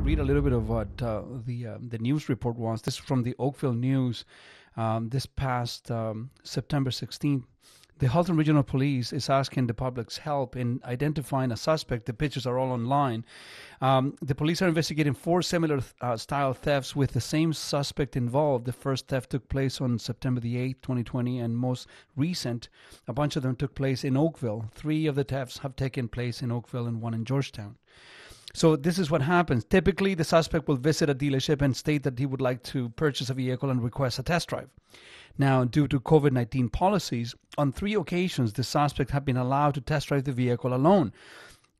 read a little bit of what the news report was. This is from the Oakville News. This past September 16th. The Halton Regional Police is asking the public's help in identifying a suspect. The pictures are all online. The police are investigating 4 similar style thefts with the same suspect involved. The first theft took place on September the 8th, 2020, and most recent, a bunch of them took place in Oakville. 3 of the thefts have taken place in Oakville and 1 in Georgetown. So this is what happens. Typically, the suspect will visit a dealership and state that he would like to purchase a vehicle and request a test drive. Now, due to COVID-19 policies, on 3 occasions, the suspect had been allowed to test drive the vehicle alone.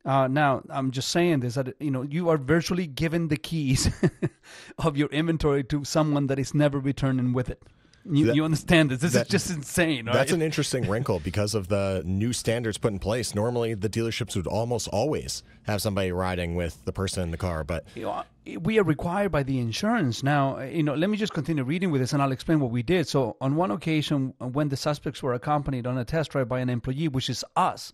Now, I'm just saying this, that you are virtually given the keys of your inventory to someone that is never returning with it. You understand this? This is just insane, right? That's an interesting wrinkle because of the new standards put in place. Normally, the dealerships would almost always have somebody riding with the person in the car, but we are required by the insurance. Now, let me just continue reading with this and I'll explain what we did. So on one occasion, when the suspects were accompanied on a test drive by an employee, which is us,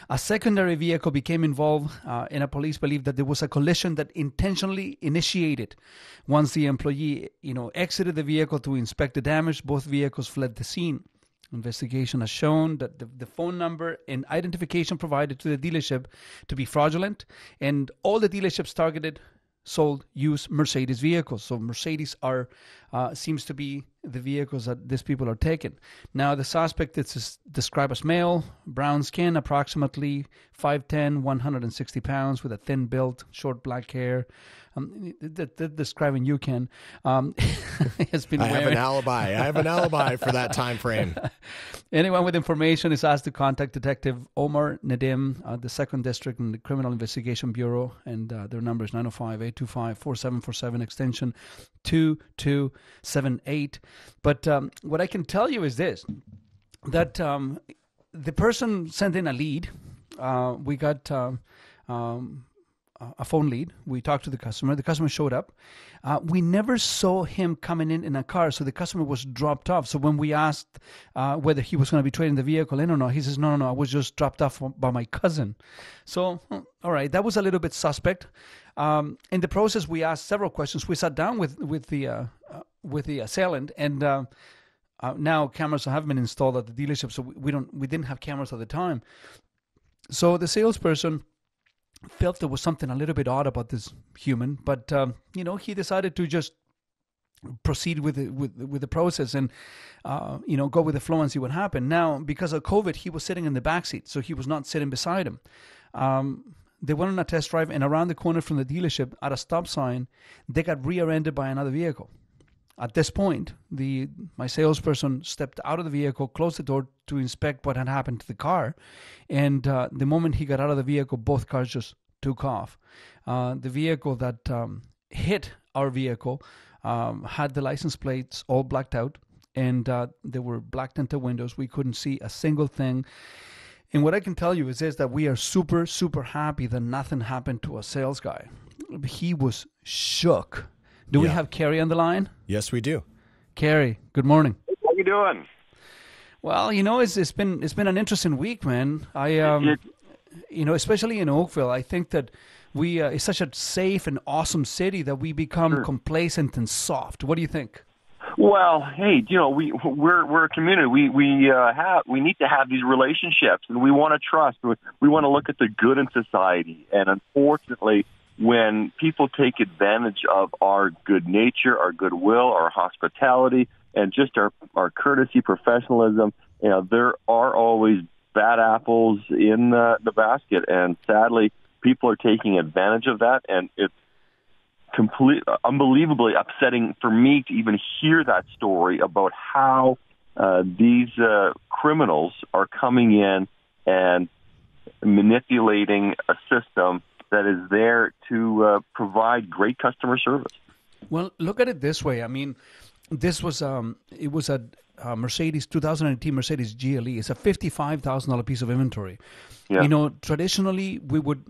a secondary vehicle became involved and a police believed that there was a collision that intentionally initiated. Once the employee, exited the vehicle to inspect the damage, both vehicles fled the scene. Investigation has shown that the phone number and identification provided to the dealership to be fraudulent, and all the dealerships targeted sold used Mercedes vehicles. So Mercedes seems to be the vehicles that these people are taking. Now, the suspect is described as male, brown skin, approximately 5'10", 160 pounds, with a thin build, short black hair. Describing you, Ken. Has been I have an alibi. I have an alibi for that time frame. Anyone with information is asked to contact Detective Omar Nadim, the 2nd District in the Criminal Investigation Bureau, and their number is 905-825-4747, extension 2278. But what I can tell you is this, that the person sent in a lead. We got a phone lead. We talked to the customer. The customer showed up. We never saw him coming in a car, so the customer was dropped off. So when we asked whether he was going to be trading the vehicle in or not, he says, no, I was just dropped off by my cousin. So, all right, that was a little bit suspect. In the process, we asked several questions. We sat down with the assailant, and now cameras have been installed at the dealership, so we didn't have cameras at the time. So the salesperson felt there was something a little bit odd about this human, but he decided to just proceed with the process and go with the flow and see what happened. Now, because of COVID, he was sitting in the back seat, so he was not sitting beside him. They went on a test drive, and around the corner from the dealership, at a stop sign, they got rear-ended by another vehicle. At this point, my salesperson stepped out of the vehicle, closed the door to inspect what had happened to the car, and the moment he got out of the vehicle, both cars just took off. The vehicle that hit our vehicle had the license plates all blacked out, and there were black tinted windows. We couldn't see a single thing. And what I can tell you is this, that we are super, super happy that nothing happened to a sales guy. He was shook. Do we have Carrie on the line? Yes, we do. Carrie, good morning. How you doing? Well, it's been an interesting week, man. Especially in Oakville, I think that it's such a safe and awesome city that we become complacent and soft. What do you think? Well, hey, we're a community. We need to have these relationships, and we want to trust. We want to look at the good in society, and unfortunately, when people take advantage of our good nature, our goodwill, our hospitality, and just our courtesy, professionalism, there are always bad apples in the basket. And sadly, people are taking advantage of that. And it's unbelievably upsetting for me to even hear that story about how these criminals are coming in and manipulating a system that is there to provide great customer service. Well, look at it this way. I mean, this was it was a Mercedes 2018 Mercedes GLE. It's a $55,000 piece of inventory. Yeah. Traditionally we would,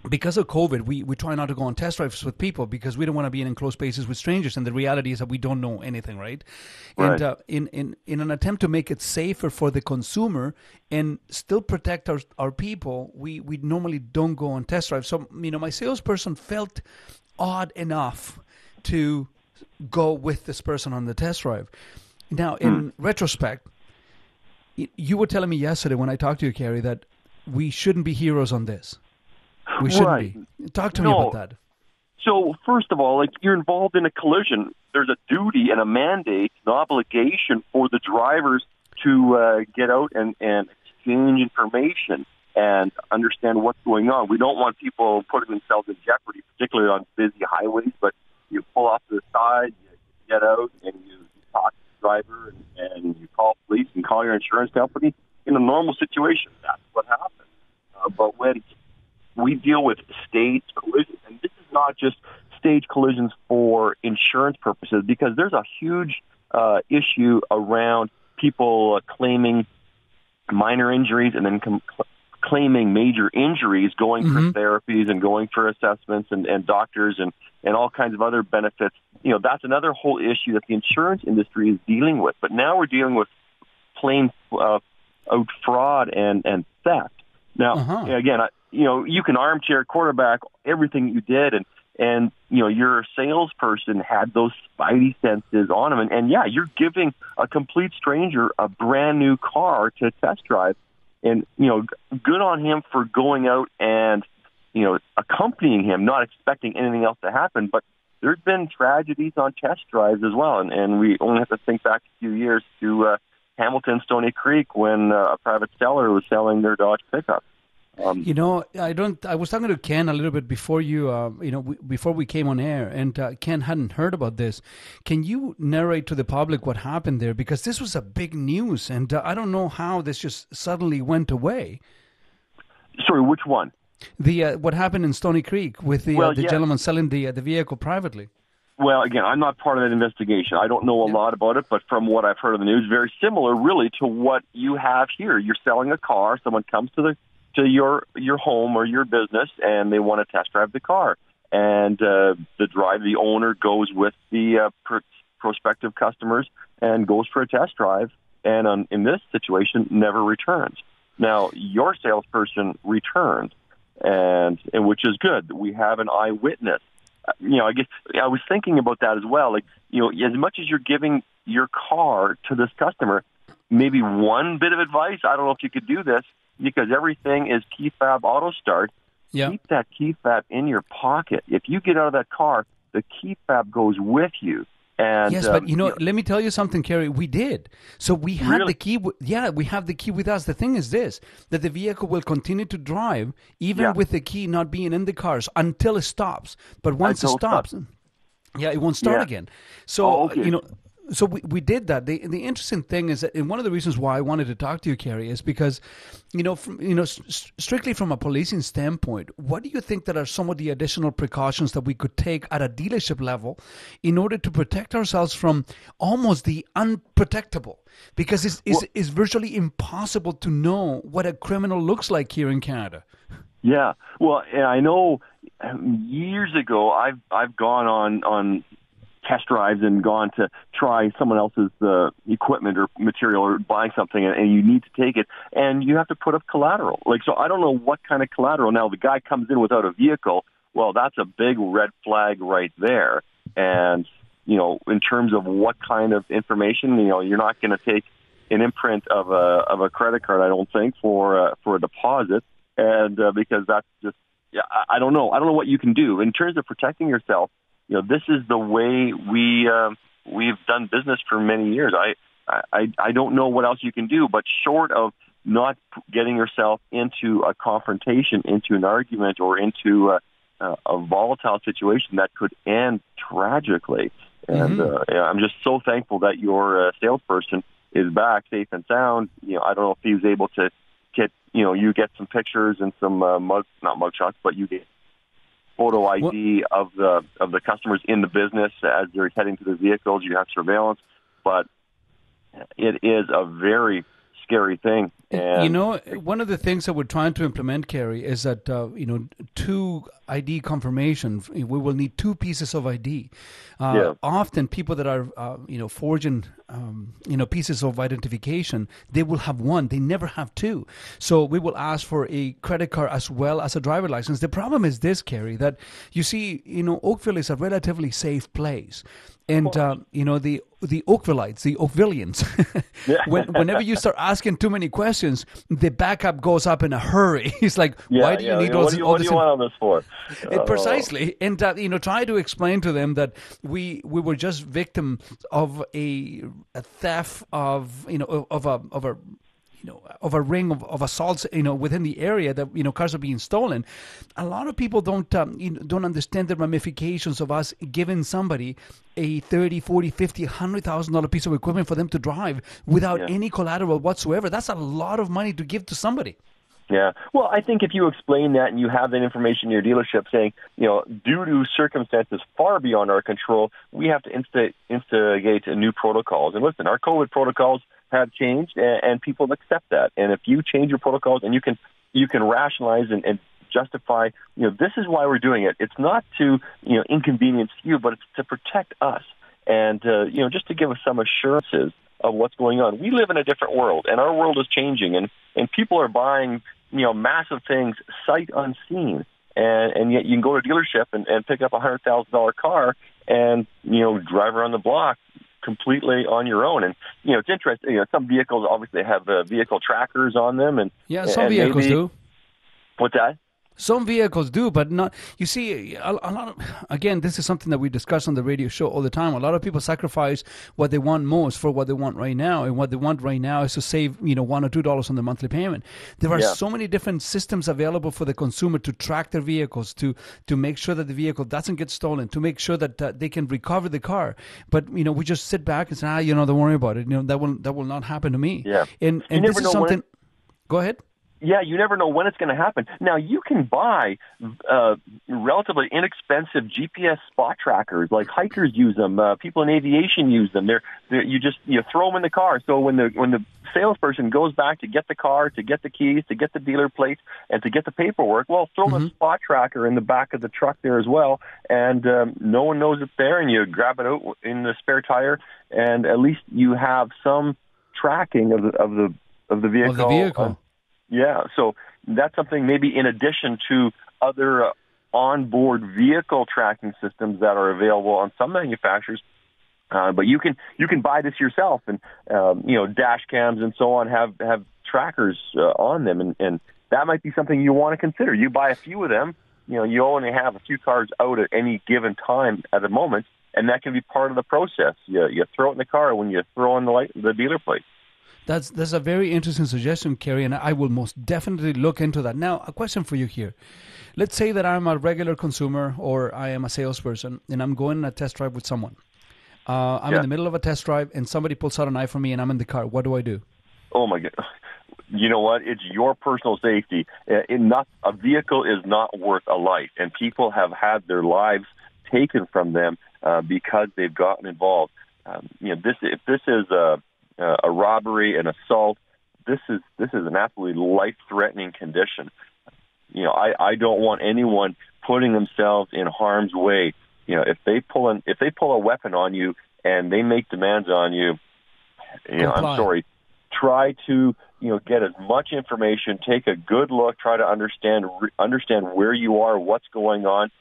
because of COVID, we try not to go on test drives with people because we don't want to be in enclosed spaces with strangers. And the reality is that we don't know anything, right? Right. And in an attempt to make it safer for the consumer and still protect our people, we normally don't go on test drives. So, my salesperson felt odd enough to go with this person on the test drive. Now, in retrospect, you were telling me yesterday when I talked to you, Kerry, that we shouldn't be heroes on this. We shouldn't be. Talk to me about that. So, first of all, like, you're involved in a collision. There's a duty and a mandate, an obligation for the drivers to get out and exchange information and understand what's going on. We don't want people putting themselves in jeopardy, particularly on busy highways, but you pull off to the side, you get out, and you talk to the driver, and you call police and call your insurance company. In a normal situation, that's what happens. But when we deal with stage collisions, and this is not just stage collisions for insurance purposes, because there's a huge issue around people claiming minor injuries and then claiming major injuries, going for therapies and going for assessments and doctors and all kinds of other benefits. You know, that's another whole issue that the insurance industry is dealing with. But now we're dealing with plain out fraud and theft. Now, again, you can armchair quarterback everything you did, and your salesperson had those spidey senses on him, and yeah, you're giving a complete stranger a brand new car to test drive, and good on him for going out and accompanying him, not expecting anything else to happen. But there's been tragedies on test drives as well, and we only have to think back a few years to Hamilton, Stony Creek, when a private seller was selling their Dodge pickup. I was talking to Ken a little bit before before we came on air, and Ken hadn't heard about this. Can you narrate to the public what happened there? Because this was a big news, and I don't know how this just suddenly went away. Sorry, which one? What happened in Stony Creek with the gentleman selling the vehicle privately. Well, again, I'm not part of that investigation. I don't know a lot about it, but from what I've heard of the news, very similar really to what you have here. You're selling a car. Someone comes to your home or your business, and they want to test drive the car. And the owner goes with the prospective customers and goes for a test drive, and in this situation, never returns. Now, your salesperson returned, and which is good. We have an eyewitness. I guess I was thinking about that as well. Like, as much as you're giving your car to this customer, maybe one bit of advice, I don't know if you could do this, because everything is key fob auto start. Yep. Keep that key fob in your pocket. If you get out of that car, the key fob goes with you. And, yes, but let me tell you something, Kerry. We did. So we had the key. We have the key with us. The thing is this, that the vehicle will continue to drive even with the key not being in the cars until it stops. But once it stops, it won't start again. So, so we did that. The interesting thing is that, and one of the reasons why I wanted to talk to you, Kerry, is because, strictly from a policing standpoint, what do you think that are some of the additional precautions that we could take at a dealership level in order to protect ourselves from almost the unprotectable? Because it's virtually impossible to know what a criminal looks like here in Canada. Yeah, well, I know years ago I've gone on test drives and gone to try someone else's equipment or material or buying something, and you need to take it, and you have to put up collateral. So I don't know what kind of collateral. Now, the guy comes in without a vehicle, well, that's a big red flag right there. And, in terms of what kind of information, you're not going to take an imprint of a credit card, I don't think, for a deposit, and because that's just, I don't know. I don't know what you can do. In terms of protecting yourself, this is the way we've done business for many years. I don't know what else you can do, but short of not getting yourself into a confrontation, into an argument, or into a volatile situation that could end tragically. And I'm just so thankful that your salesperson is back safe and sound. I don't know if he was able to get some pictures and some not mug shots, but you get photo ID of the customers in the business as they're heading to the vehicles. You have surveillance, but it is a very scary thing. And one of the things that we're trying to implement, Kerry, is that two ID confirmation. We will need two pieces of ID. Often, people that are forging pieces of identification. They will have one. They never have two. So we will ask for a credit card as well as a driver license. The problem is this, Kerry, that you see, Oakville is a relatively safe place. And, the Oakvillites, the Oakvillians, whenever you start asking too many questions, the backup goes up in a hurry. It's like, why do you need all this? What do you want all this for? Precisely. And, try to explain to them that we were just victim of a theft of a ring of assaults, within the area that, cars are being stolen. A lot of people don't understand the ramifications of us giving somebody a $30,000, $40,000, $50,000, $100,000 piece of equipment for them to drive without any collateral whatsoever. That's a lot of money to give to somebody. Yeah. Well, I think if you explain that and you have that information in your dealership saying, due to circumstances far beyond our control, we have to instigate new protocols. And listen, our COVID protocols have changed, and people accept that. And if you change your protocols and you can rationalize and justify, this is why we're doing it. It's not to, inconvenience you, but it's to protect us. And, just to give us some assurances of what's going on. We live in a different world, and our world is changing, and people are buying, massive things sight unseen. And yet you can go to a dealership and pick up a $100,000 car and, drive around the block completely on your own. And, it's interesting. Some vehicles obviously have vehicle trackers on them. And some vehicles do. What's that? Some vehicles do, but not. You see, a lot of, again, this is something that we discuss on the radio show all the time. A lot of people sacrifice what they want most for what they want right now, and what they want right now is to save, $1 or $2 on the monthly payment. There are so many different systems available for the consumer to track their vehicles, to make sure that the vehicle doesn't get stolen, to make sure that they can recover the car. But we just sit back and say, don't worry about it. That will not happen to me. Yeah, and this is something. Go ahead. Yeah, you never know when it's going to happen. Now, you can buy relatively inexpensive GPS spot trackers, like hikers use them. People in aviation use them. You throw them in the car. So when the salesperson goes back to get the car, to get the keys, to get the dealer plate, and to get the paperwork, well, throw the spot tracker in the back of the truck there as well, and no one knows it's there. And you grab it out in the spare tire, and at least you have some tracking of the vehicle. Of the vehicle. Yeah, so that's something maybe in addition to other onboard vehicle tracking systems that are available on some manufacturers. But you can buy this yourself, and dash cams and so on have trackers on them, and that might be something you want to consider. You buy a few of them. You only have a few cars out at any given time at the moment, and that can be part of the process. You throw it in the car when you throw in the dealer plate. That's a very interesting suggestion, Kerry, and I will most definitely look into that. Now, a question for you here. Let's say that I'm a regular consumer, or I am a salesperson, and I'm going on a test drive with someone. I'm in the middle of a test drive, and somebody pulls out a knife on me, and I'm in the car. What do I do? Oh, my God. You know what? It's your personal safety. A vehicle is not worth a life, and people have had their lives taken from them because they've gotten involved. If this is a robbery, an assault, this is an absolutely life-threatening condition. I don't want anyone putting themselves in harm's way. If they pull a weapon on you and they make demands on you, I'm sorry. Try to get as much information, take a good look, try to understand where you are, what's going on.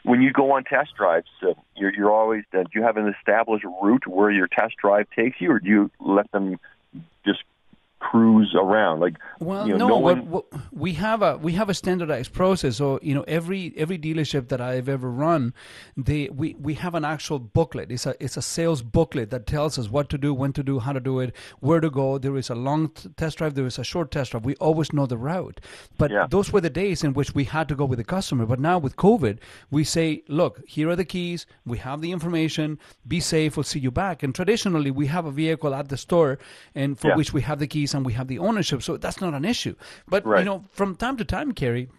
When you go on test drives, you're always, do you have an established route where your test drive takes you, or do you let them just cruise around? We have a standardized process. So every dealership that I've ever run, we have an actual booklet. It's a sales booklet that tells us what to do, when to do, how to do it, where to go. There is a long test drive, there is a short test drive. We always know the route. But those were the days in which we had to go with the customer. But now with COVID, we say, look, here are the keys. We have the information. Be safe. We'll see you back. And traditionally, we have a vehicle at the store, and for which we have the keys and we have the ownership, so that's not an issue. But from time to time, Kerry,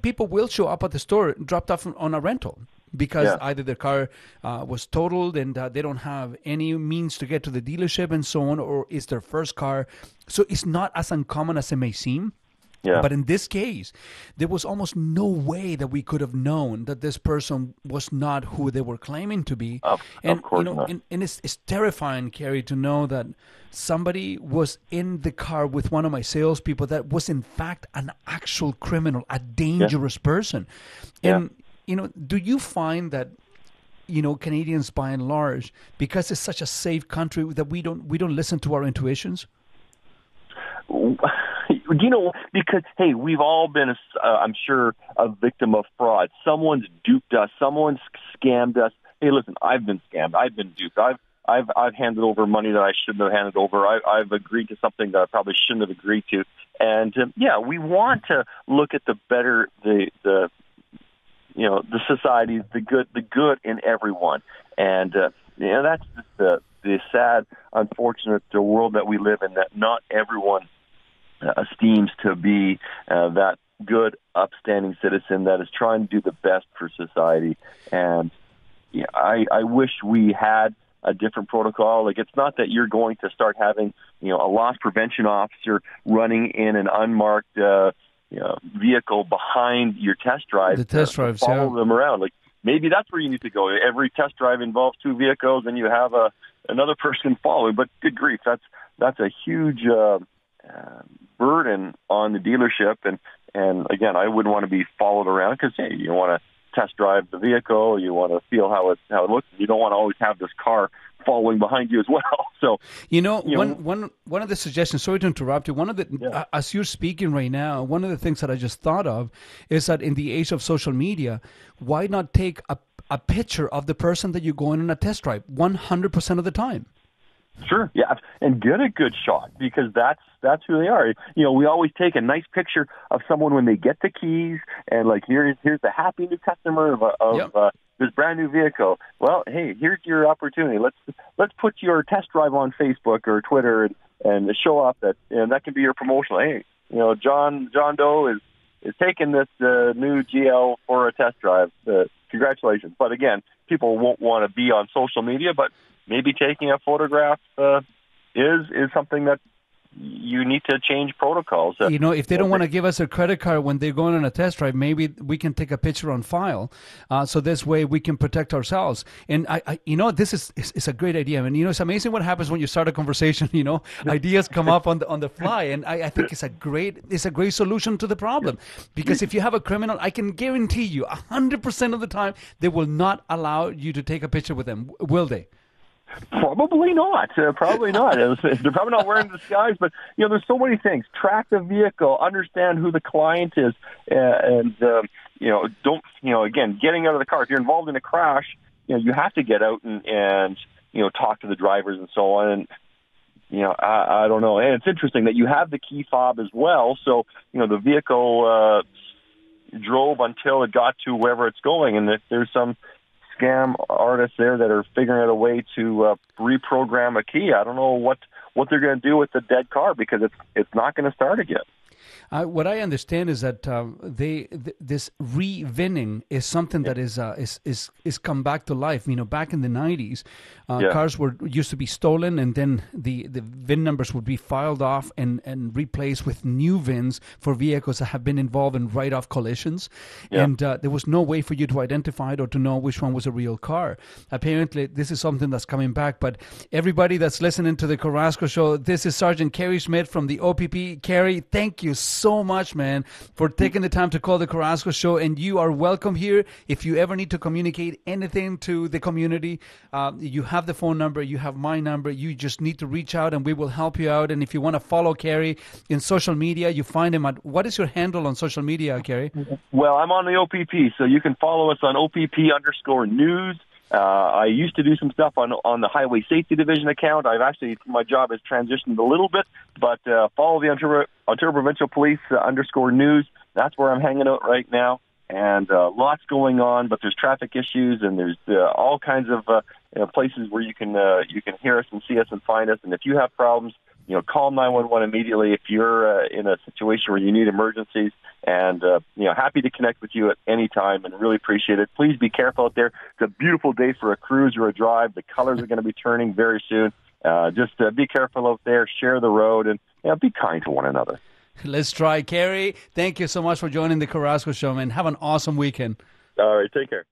people will show up at the store dropped off on a rental because either their car was totaled and they don't have any means to get to the dealership and so on, or it's their first car. So it's not as uncommon as it may seem. Yeah. But in this case, there was almost no way that we could have known that this person was not who they were claiming to be. Of course not. And it's terrifying, Kerry, to know that somebody was in the car with one of my salespeople that was in fact an actual criminal, a dangerous person. And do you find that Canadians by and large, because it's such a safe country, that we don't listen to our intuitions? Because, hey, we've all been, I'm sure, a victim of fraud. Someone's duped us. Someone's scammed us. Hey, listen, I've been scammed. I've been duped. I've handed over money that I shouldn't have handed over. I've agreed to something that I probably shouldn't have agreed to. And, we want to look at the better, the society, the good in everyone. And, that's just the sad, unfortunate world that we live in, that not everyone esteems to be that good, upstanding citizen that is trying to do the best for society. And I wish we had a different protocol. Like, it's not that you're going to start having, a loss prevention officer running in an unmarked vehicle behind your test drive. The test drives, follow them around. Like, maybe that's where you need to go. Every test drive involves two vehicles, and you have another person following. But good grief, that's a huge burden on the dealership, and again, I wouldn't want to be followed around, because hey, you want to test drive the vehicle, you want to feel how it looks. You don't want to always have this car following behind you as well. So one of the suggestions. Sorry to interrupt you. One of the as you're speaking right now, one of the things that I just thought of is that in the age of social media, why not take a picture of the person that you're going on a test drive 100% of the time? Sure, yeah, and get a good shot, because that's who they are. We always take a nice picture of someone when they get the keys, and like here's the happy new customer of this brand new vehicle. Well, hey, here's your opportunity. Let's put your test drive on Facebook or Twitter and show off that, and that can be your promotional. Hey, John Doe is taking this new GL for a test drive. Congratulations! But again, people won't want to be on social media, but maybe taking a photograph is something that you need to change protocols. If they don't want to give us a credit card when they're going on a test drive, maybe we can take a picture on file, so this way we can protect ourselves. And this is a great idea. And it's amazing what happens when you start a conversation. Ideas come up on the fly, and I think it's a great solution to the problem. Because if you have a criminal, I can guarantee you 100% of the time they will not allow you to take a picture with them, will they? Probably not. Probably not. They're probably not wearing disguise, but there's so many things. Track the vehicle, understand who the client is, and don't again, getting out of the car. If you're involved in a crash, you have to get out and talk to the drivers and so on. And I don't know. And it's interesting that you have the key fob as well. So the vehicle drove until it got to wherever it's going, and if there's some scam artists there that are figuring out a way to reprogram a key. I don't know what they're going to do with the dead car, because it's not going to start again. What I understand is that this re-VINing is something that is come back to life. Back in the 90s, cars used to be stolen, and then the VIN numbers would be filed off and replaced with new VINs for vehicles that have been involved in write-off collisions. Yeah. And there was no way for you to identify it or to know which one was a real car. Apparently, this is something that's coming back. But everybody that's listening to the Carrasco Show, this is Sergeant Kerry Schmidt from the OPP. Kerry, thank you so much, man, for taking the time to call the Carrasco Show, and you are welcome here. If you ever need to communicate anything to the community, you have the phone number, you have my number. You just need to reach out, and we will help you out. And if you want to follow Kerry in social media, you find him at, what is your handle on social media, Kerry? Well, I'm on the OPP, so you can follow us on OPP_news. I used to do some stuff on the Highway Safety Division account. My job has transitioned a little bit, but follow the Ontario Provincial Police _news. That's where I'm hanging out right now, and lots going on. But there's traffic issues, and there's all kinds of places where you can hear us and see us and find us. And if you have problems, call 911 immediately if you're in a situation where you need emergencies. And, happy to connect with you at any time and really appreciate it. Please be careful out there. It's a beautiful day for a cruise or a drive. The colors are going to be turning very soon. Just be careful out there, share the road, and be kind to one another. Let's try. Kerry, thank you so much for joining the Carrasco Show, man. Have an awesome weekend. All right, take care.